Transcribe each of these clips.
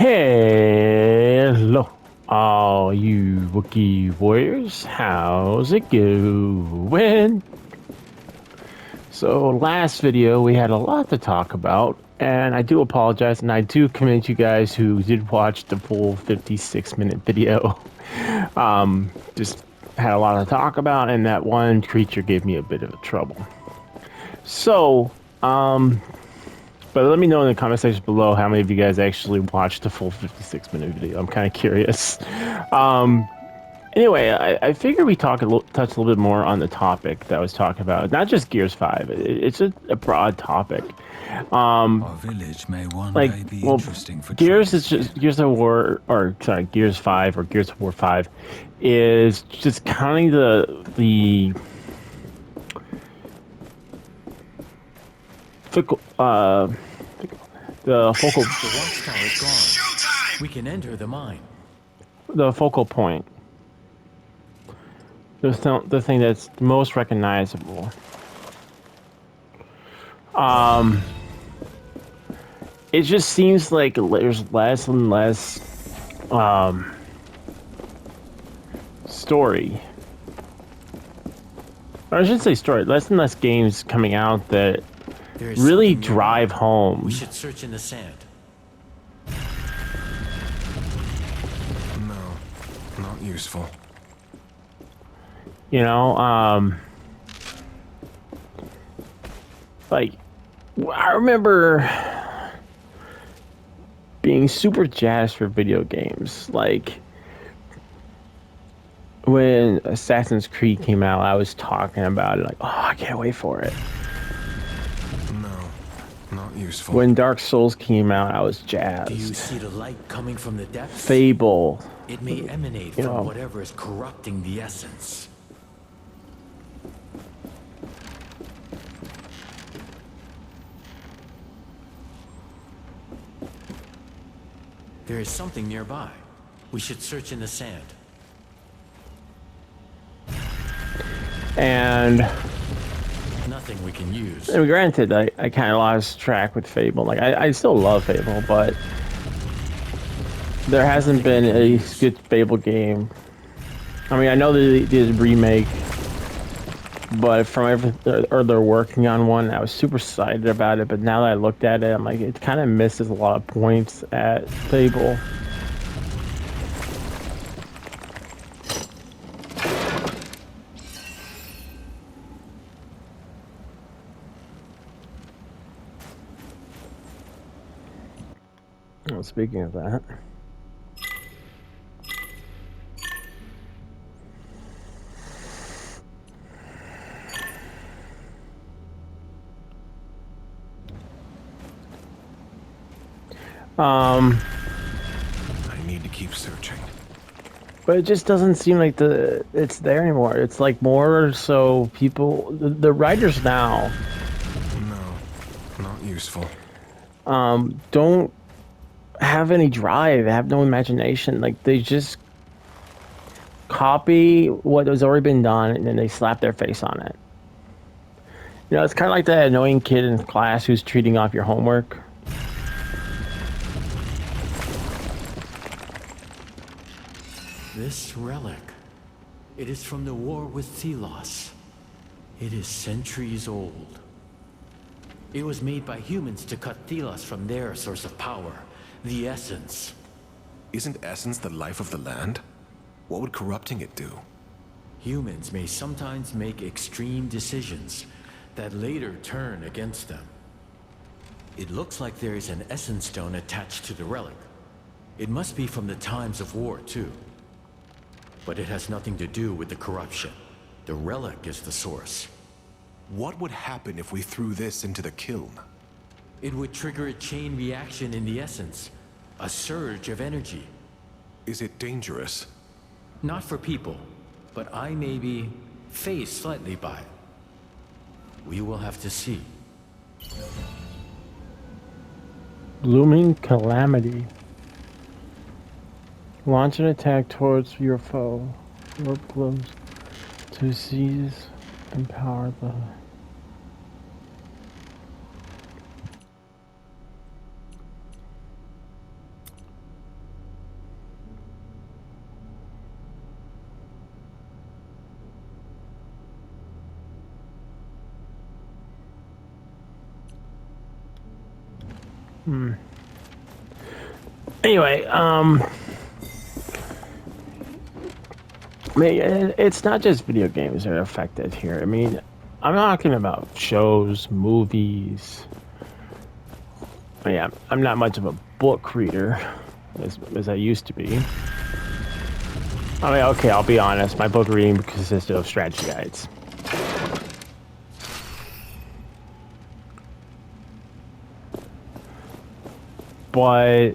Hello, all you Wookiee warriors. How's it going? So last video we had a lot to talk about, and I do apologize, and I do commend you guys who did watch the full 56-minute video. Just had a lot to talk about, and that one creature gave me a bit of trouble. So, but let me know in the comment section below how many of you guys actually watched the full 56-minute video. I'm kind of curious. Anyway, I figured we touch a little bit more on the topic that I was talking about. Not just Gears 5. It's a broad topic. Our village may one day be interesting for Gears is just Gears of War, or sorry, Gears 5 or Gears of War 5 is just kind of the focal The watchtower is gone. We can enter the mine. The focal point. The thing that's most recognizable. It just seems like there's less and less story. Or I should say story. Less and less games coming out that really drive home. We should search in the sand. No, not useful. You know, like, I remember being super jazzed for video games. Like, when Assassin's Creed came out, I was talking about it, like, oh, I can't wait for it. Not useful. When Dark Souls came out, I was jazzed. Do you see the light coming from the depths? Fable. It may emanate from whatever is corrupting the essence. There is something nearby. We should search in the sand. And nothing we can use. And granted, I kind of lost track with Fable. Like, I still love Fable, but there hasn't been a good Fable game. I mean, I know they did a remake, but from everything, or they're working on one. I was super excited about it, but now that I looked at it, I'm like, it kind of misses a lot of points at Fable. Well, speaking of that, I need to keep searching. but it just doesn't seem like it's there anymore. It's like more so people, the writers now. No, not useful. Don't have any drive, have no imagination. Like, they just copy what has already been done and then they slap their face on it. You know, it's kind of like that annoying kid in class who's treating off your homework. This relic, it is from the war with Thelos. It is centuries old. It was made by humans to cut Thelos from their source of power, the essence. Isn't essence the life of the land? What would corrupting it do? Humans may sometimes make extreme decisions that later turn against them. It looks like there is an essence stone attached to the relic. It must be from the times of war, too. But it has nothing to do with the corruption. The relic is the source. What would happen if we threw this into the kiln? It would trigger a chain reaction in the essence, a surge of energy. Is it dangerous? Not for people, but I may be phased slightly by it. We will have to see. Blooming Calamity. Launch an attack towards your foe. Warp glows to seize and power the... Anyway, I mean, it's not just video games that are affected here. I mean, I'm talking about shows, movies. Yeah, I'm not much of a book reader as I used to be. I mean, okay, I'll be honest. My book reading consisted of strategy guides. But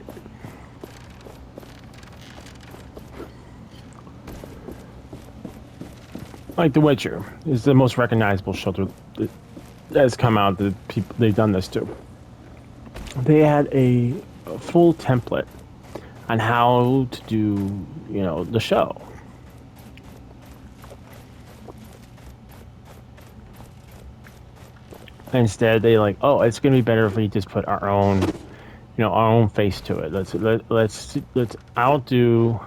like The Witcher is the most recognizable show that has come out that people they've done this to. They had a full template on how to do, you know, the show. Instead, they like, oh, it's gonna be better if we just put our own, you know, our own face to it. Let's outdo.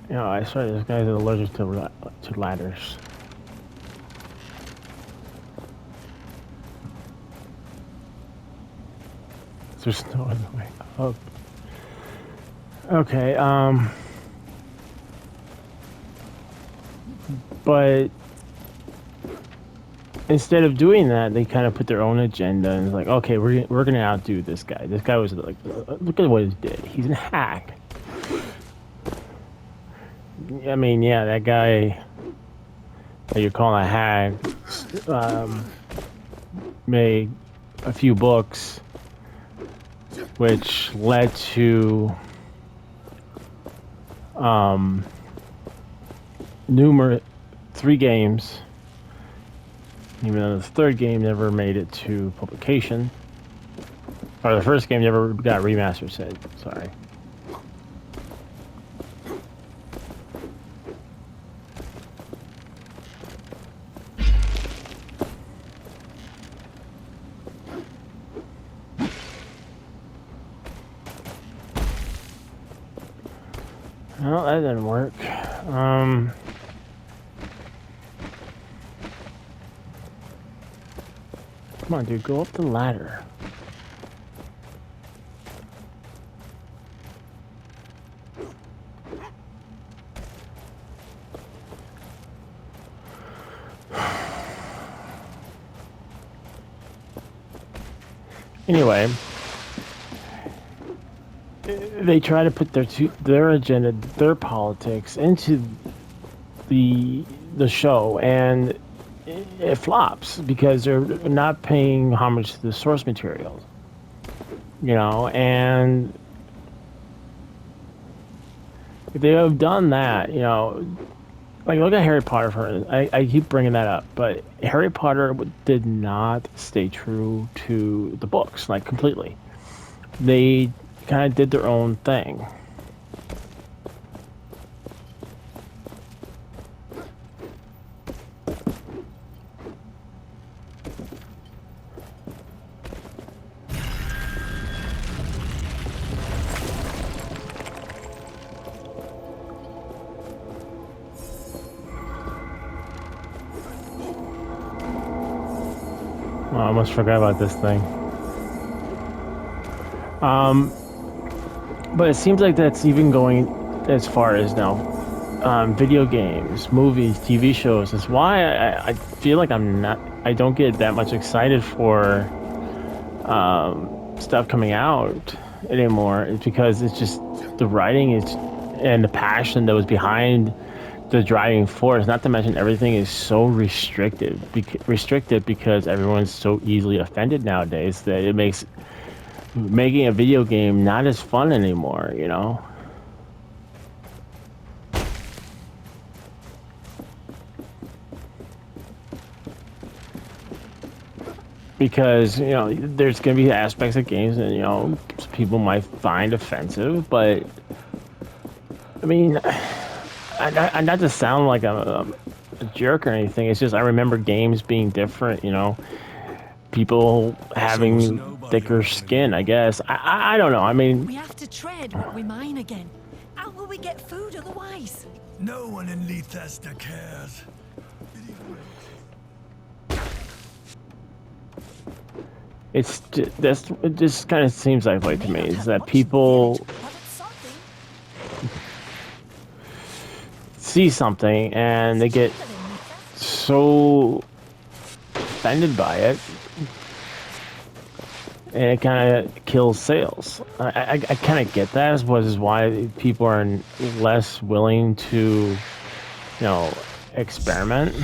You know, I swear this guy's allergic to ladders. There's no other way up. Okay, but instead of doing that, they kind of put their own agenda and it's like, okay, we're gonna outdo this guy. This guy was like, look at what he did. He's a hack. I mean, yeah, that guy that you're calling a hack made a few books, which led to numerous 3 games, even though the 3rd game never made it to publication, or the 1st game never got remastered. Said sorry. Well, that didn't work. Come on, dude, go up the ladder. Anyway, they try to put their agenda, their politics into the show, and it flops because they're not paying homage to the source material. You know, and if they have done that, you know, like look at Harry Potter for I keep bringing that up, but Harry Potter did not stay true to the books, like completely. They kind of did their own thing. Oh, I almost forgot about this thing. But it seems like that's even going as far as now. Video games, movies, TV shows. That's why I feel like I don't get that much excited for stuff coming out anymore. It's because it's just the writing is and the passion that was behind the driving force. Not to mention everything is so restricted because everyone's so easily offended nowadays that it makes making a video game not as fun anymore, you know? Because, you know, there's going to be aspects of games that, you know, people might find offensive, but I mean, I not to sound like a jerk or anything, it's just I remember games being different, you know, people having thicker skin, I guess. I don't know. I mean, We have to tread what we mine again. How will we get food otherwise? No one in Leicester cares. it just kind of seems like to me is that people see something and they get so offended by it, and it kind of kills sales. I kind of get that, as well, as why people are less willing to, you know, experiment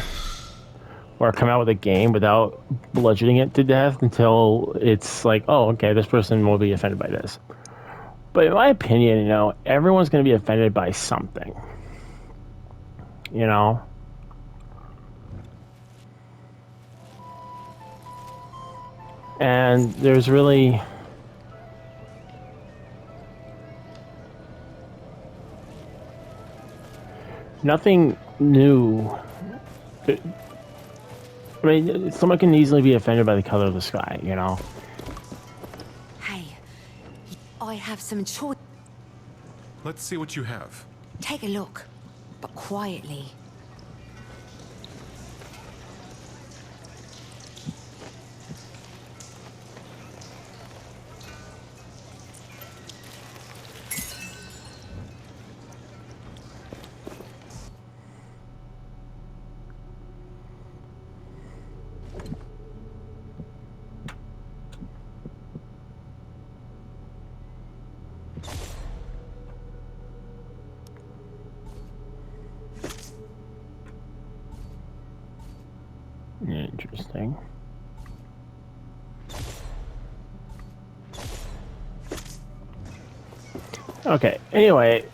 or come out with a game without bludgeoning it to death until it's like, oh, okay, this person will be offended by this. But in my opinion, you know, everyone's going to be offended by something. You know? And there's really nothing new. I mean, someone can easily be offended by the color of the sky, you know? Hey, I have some choice. Let's see what you have. Take a look, but quietly. Interesting. Okay, anyway,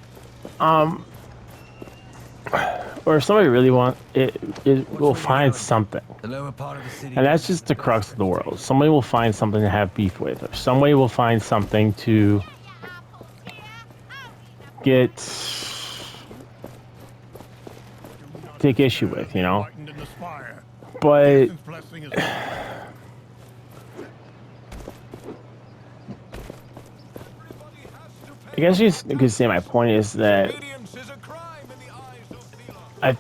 or if somebody really wants it, it will find something. The lower part of the city. And that's just the crux of the world. Somebody will find something to have beef with, or somebody will find something to take issue with, you know? But I guess you could say my point is that I'm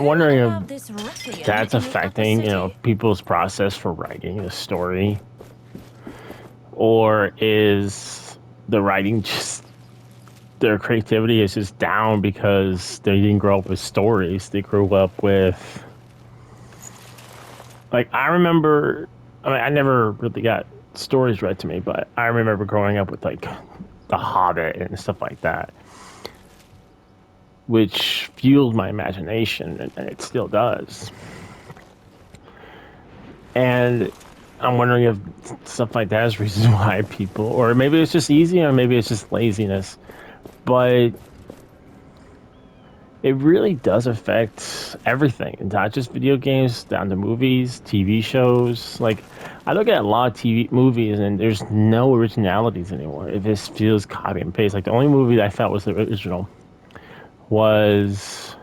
wondering if that's affecting, you know, people's process for writing a story, or is the writing just, their creativity is just down because they didn't grow up with stories. They grew up with, like, I remember, I mean, I never really got stories read to me, but I remember growing up with, like, The Hobbit and stuff like that, which fueled my imagination, and it still does. And I'm wondering if stuff like that is reasons why people, or maybe it's just easy, or maybe it's just laziness, but it really does affect everything, and not just video games, down to movies, TV shows. Like, I look at a lot of TV movies, and there's no originalities anymore. It just feels copy and paste. Like, the only movie that I felt was the original was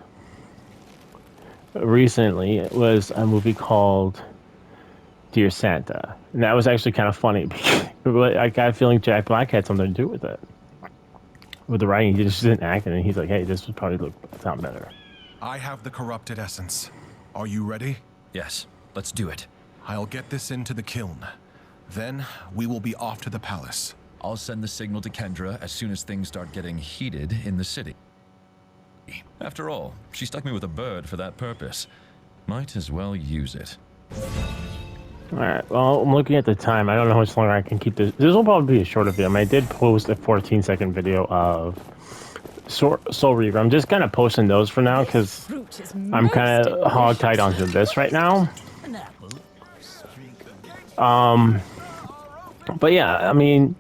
recently. It was a movie called Dear Santa, and that was actually kind of funny because I got a feeling Jack Black had something to do with it. With the writing, he just didn't act, and he's like, "Hey, this would probably sound better." I have the corrupted essence. Are you ready? Yes, let's do it. I'll get this into the kiln. Then we will be off to the palace. I'll send the signal to Kendra as soon as things start getting heated in the city. After all, she stuck me with a bird for that purpose. Might as well use it. Alright, well, I'm looking at the time. I don't know how much longer I can keep this. This will probably be a shorter video. I mean, I did post a 14-second video of Soul Reaver. I'm just kind of posting those for now because I'm kind of hog-tied onto this right now. But yeah, I mean,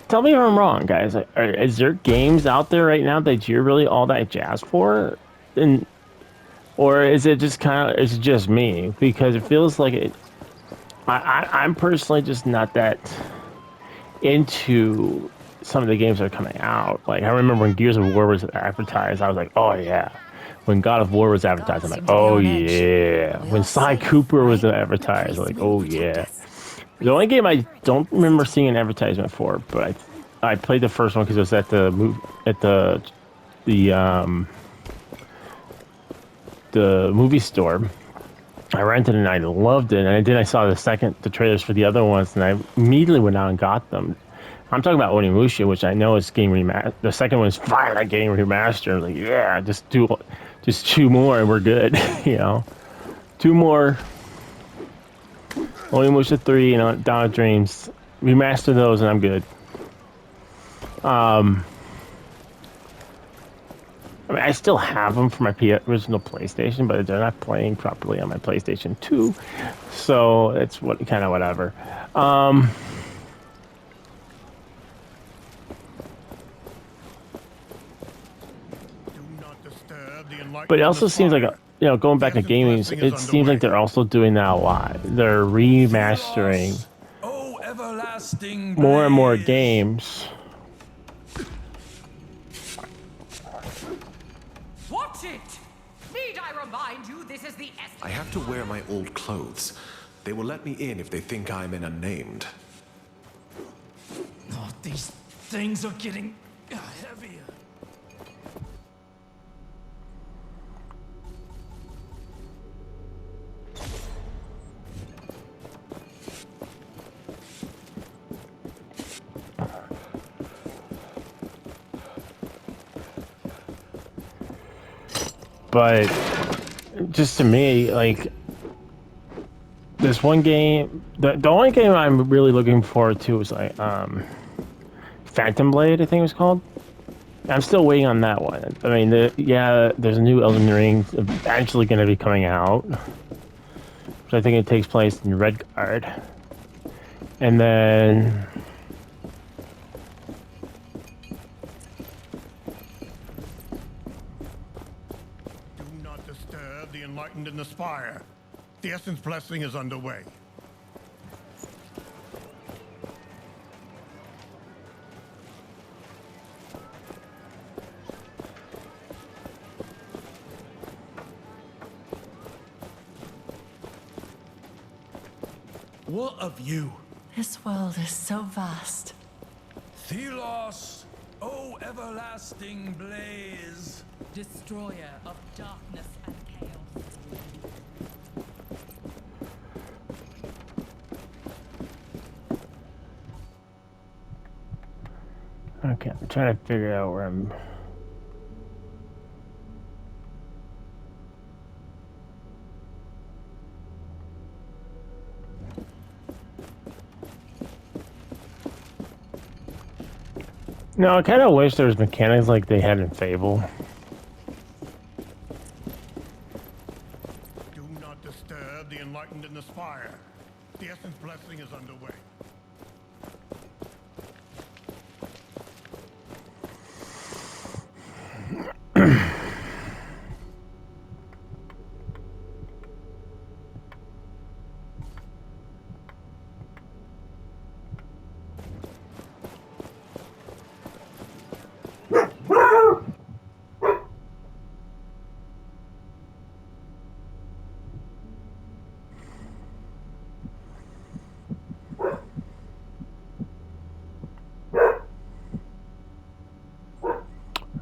tell me if I'm wrong, guys. Is there games out there right now that you're really all that jazzed for? And, or is it just kind of, is it just me? Because it feels like it, I'm personally just not that into some of the games that are coming out. Like, I remember when Gears of War was advertised, I was like, oh yeah. when God of War was advertised, I'm like, oh yeah. When Sly Cooper was advertised, I'm like, oh yeah. The only game I don't remember seeing an advertisement for, but I played the first one because it was at the the movie store. I rented it and I loved it, and then I saw the trailers for the other ones, and I immediately went out and got them. I'm talking about Onimusha, which I know is game remaster. The second one is finally game remaster. I was like, yeah, just two more and we're good. You know, two more. Onimusha 3 and Dawn of Dreams, remaster those, and I'm good. I mean, I still have them for my original PlayStation, but they're not playing properly on my PlayStation 2, so it's kind of whatever. But it also seems like, going back to gaming, it seems like they're also doing that a lot. They're remastering more and more games. Watch it! Need I remind you, this is the essence. I have to wear my old clothes. They will let me in if they think I'm an unnamed. Oh, these things are getting heavier. But just to me, like, this one game, the only game I'm really looking forward to is like Phantom Blade, I think it was called. I'm still waiting on that one. I mean, there's a new Elden Ring eventually going to be coming out, which I think it takes place in Redguard, and then The enlightened in the spire. The essence blessing is underway. What of you? This world is so vast. Thelos, O everlasting blaze. Destroyer of darkness and chaos. okay, I'm trying to figure out where I'm. No, I kind of wish there was mechanics like they had in Fable. Do not disturb the enlightened in the spire. The essence blessing is underway.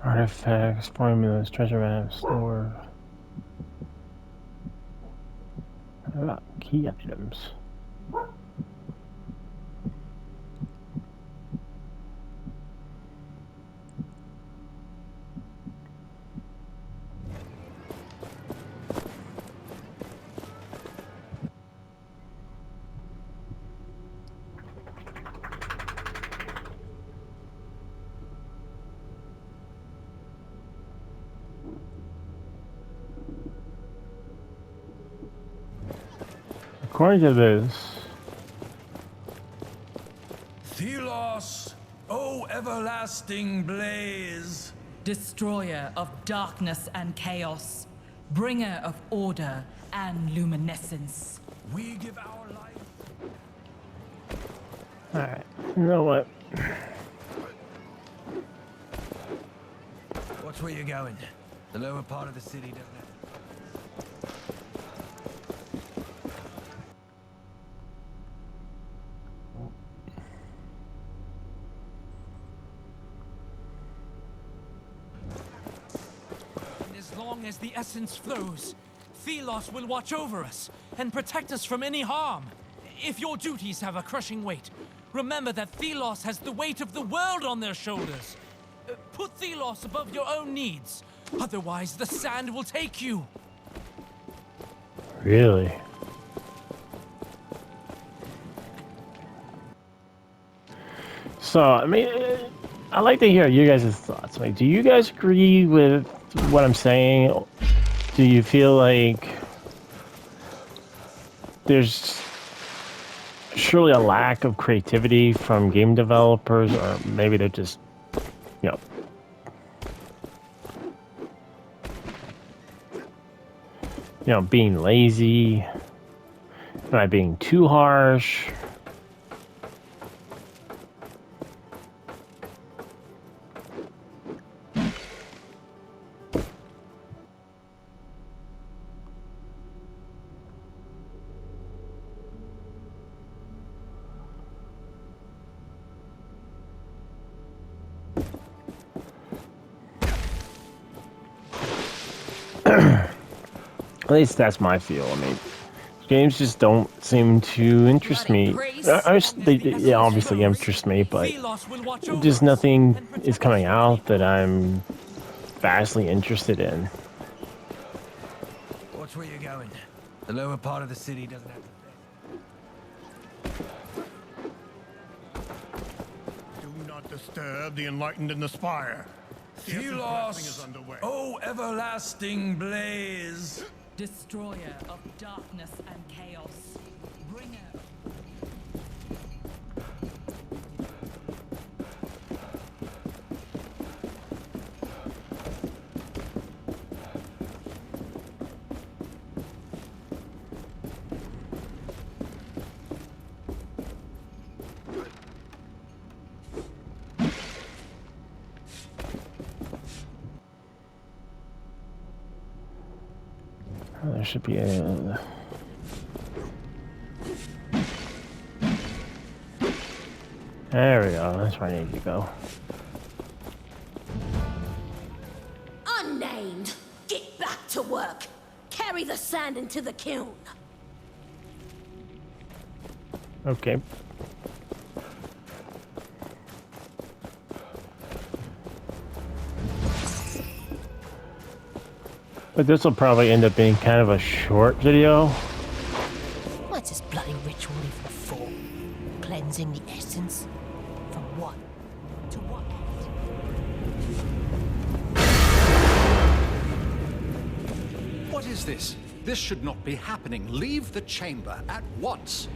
Artifacts, formulas, treasure maps, store. What about key items? According to this, Thelos, O everlasting blaze. Destroyer of darkness and chaos. Bringer of order and luminescence. We give our life. alright, you know what? Watch where you're going. The lower part of the city doesn't have... As long as the essence flows, Thelos will watch over us and protect us from any harm. If your duties have a crushing weight, remember that Thelos has the weight of the world on their shoulders. Put Thelos above your own needs, otherwise the sand will take you. Really? So, I mean, I'd like to hear you guys' thoughts. Like, do you guys agree with what I'm saying? Do you feel like there's surely a lack of creativity from game developers, or maybe they're just, you know, being lazy? Am I being too harsh? At least that's my feel. I mean, games just don't seem to interest me. They obviously interest me, but just nothing is coming out that I'm vastly interested in. Watch where you're going. The lower part of the city doesn't have to... Do not disturb the enlightened in the spire. The essence blessing is underway. Oh, everlasting blaze! Destroyer of darkness and chaos. Bringer. There should be a... There we go. That's where I need to go. Unnamed! Get back to work! Carry the sand into the kiln! Okay. But this will probably end up being kind of a short video. What's this bloody ritual even for? Cleansing the essence? From what? To what? What is this? This should not be happening. Leave the chamber at once.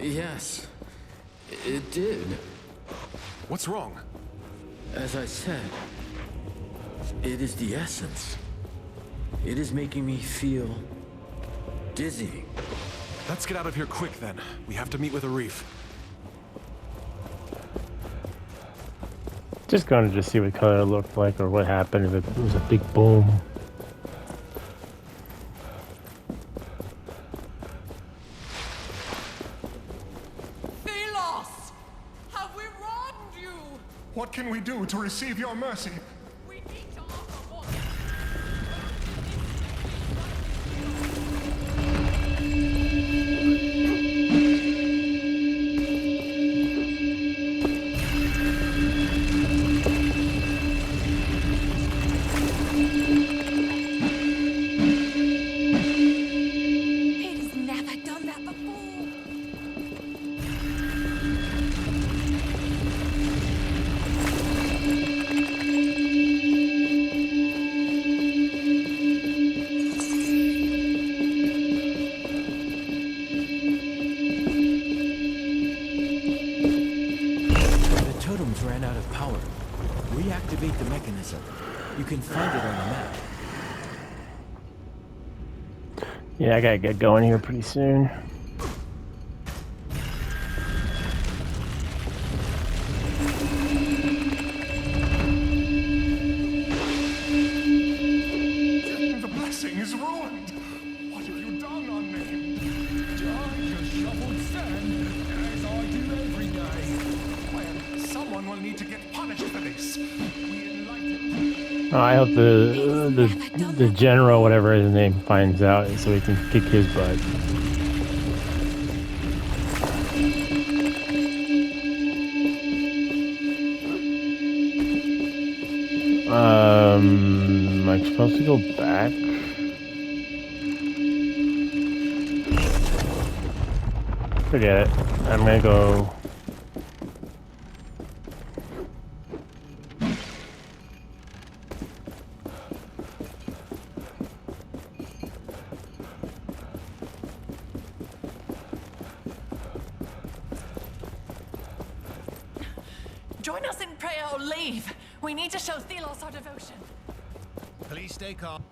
Yes, it did. What's wrong? As I said, it is the essence. It is making me feel dizzy. Let's get out of here quick then. We have to meet with Arif. Just going to just see what color it looked like or what happened if it was a big boom. What can we do to receive your mercy? We need to offer more. It has never done that before. The totems ran out of power. Reactivate the mechanism. You can find it on the map. Yeah, I gotta get going here pretty soon. The blessing is ruined. What have you done on me? I just shoveled sand, as I do every day. Well, someone will need to get punished for this. We enlightened. Oh, I hope the general, whatever his name, finds out so he can kick his butt. Am I supposed to go back? Forget it. I'm gonna go. Join us in prayer or leave. We need to show Thelos our devotion. Please stay calm.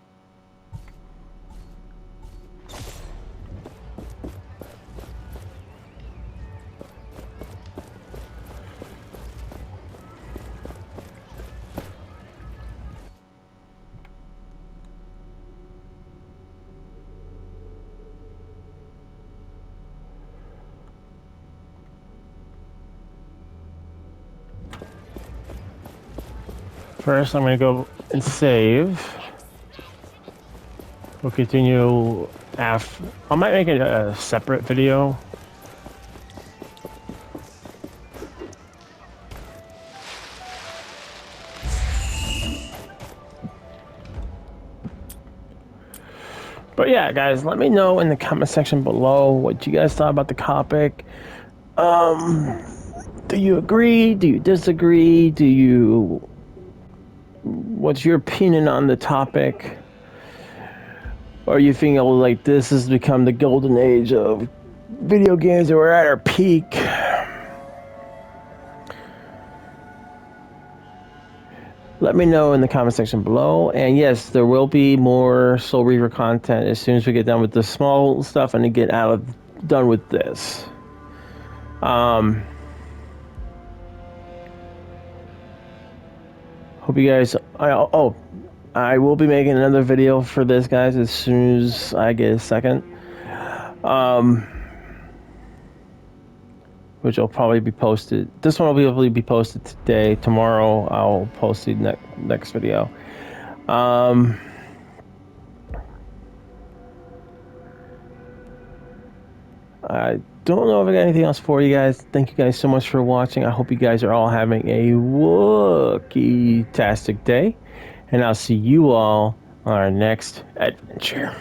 First, I'm gonna go and save. We'll continue after. I might make it a separate video. But yeah, guys, let me know in the comment section below what you guys thought about the topic. Do you agree? Do you disagree? What's your opinion on the topic? Or you think like this has become the golden age of video games and we're at our peak? Let me know in the comment section below. And yes, there will be more Soul Reaver content as soon as we get done with the small stuff and get done with this. Hope you guys. I will be making another video for this, guys, as soon as I get a second. Which will probably be posted. This one will probably be posted today. Tomorrow, I'll post the next video. I don't know if I got anything else for you guys. Thank you guys so much for watching. I hope you guys are all having a Wookiee-tastic day. And I'll see you all on our next adventure.